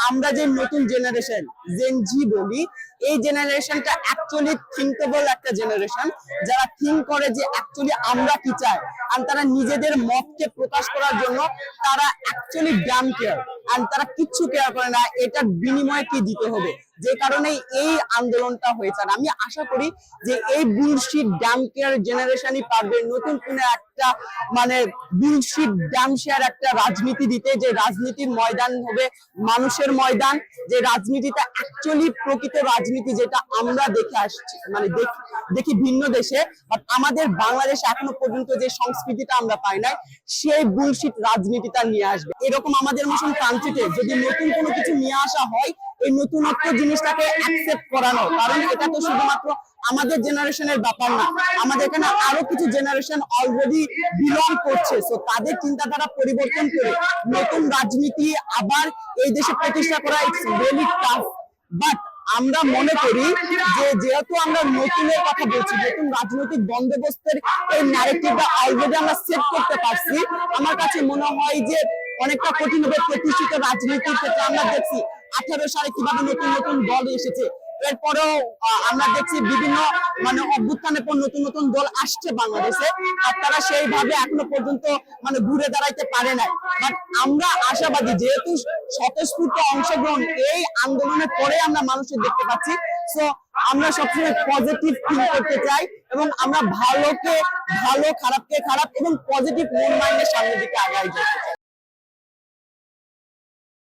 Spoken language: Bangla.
আমরা যে নতুন জেনারেশন জেন জি বলি, এই জেনারেশনটা অ্যাকচুয়ালি থিঙ্কেবল একটা জেনারেশন, যারা থিঙ্ক করে যে অ্যাকচুয়ালি আমরা কি চাই, আর তারা নিজেদের মতকে প্রকাশ করার জন্য তারা অ্যাকচুয়ালি ড্যাম কেয়ার, আর তারা কিচ্ছু কেয়ার করে না এটার বিনিময়ে কি দিতে হবে। যে কারণে এই আন্দোলনটা হয়েছে। আর আমি আশা করি যে এই বুলশিট ড্যাম কেয়ার জেনারেশনই পারবে নতুন কোন একটা মানে বুলশিট ড্যাম শেয়ার একটা রাজনীতি দিতে, যে রাজনীতির ময়দান হবে মানুষের ময়দান, যে রাজনীতিটা অ্যাকচুয়ালি প্রকৃত রাজনীতি যেটা আমরা দেখে আসছি, মানে দেখি ভিন্ন দেশে, বাট আমাদের বাংলাদেশে এখনো পর্যন্ত যে সংস্কৃতিটা আমরা পাই নাই, সেই বুলশিট রাজনীতিটা নিয়ে আসবে। এরকম আমাদের মতন কান্ট্রিতে যদি নতুন কোনো কিছু নিয়ে আসা হয়, এই নতুনত্ব জিনিসটাকে অ্যাকসেপ্ট করানো, কারণ এটা তো শুধুমাত্র আমাদের জেনারেশনের ব্যাপার না, আমাদের এখানে আরো কিছু জেনারেশন অলরেডি বিলং করছে। সো তাদের চিন্তাধারা পরিবর্তন করে নতুন রাজনীতি আবার এই দেশে প্রতিষ্ঠা করা ইটস রিয়েলি টাফ। বাট আমরা মনে করি যে যেহেতু আমরা নতুনের কথা বলছি, নতুন রাজনৈতিক বন্দোবস্তের এই ন্যারেটিভটা অলরেডি আমরা সেট করতে পারছি, আমার কাছে মনে হয় যে অনেকটা কঠিনভাবে প্রতিষ্ঠিত রাজনীতির ক্ষেত্রে আমরা দেখছি 18 সালে কিভাবে নতুন নতুন দল এসেছে, এরপরেও আমরা দেখছি বিভিন্ন মানে অভ্যুত্থানের পর নতুন নতুন দল আসছে বাংলাদেশে, আর তারা সেইভাবে এখনো পর্যন্ত মানে ঘুরে দাঁড়াইতে পারে নাই। বাট আমরা আশাবাদী, যেহেতু স্বতঃস্ফূর্ত অংশগ্রহণ এই আন্দোলনের পরে আমরা মানুষের দেখতে পাচ্ছি, সো আমরা সবসময় পজিটিভ থিঙ্ক করতে চাই এবং আমরা ভালোকে ভালো, খারাপকে খারাপ এবং পজিটিভ মন মাইন্ডের সামনের দিকে আগাই যেতে চাই।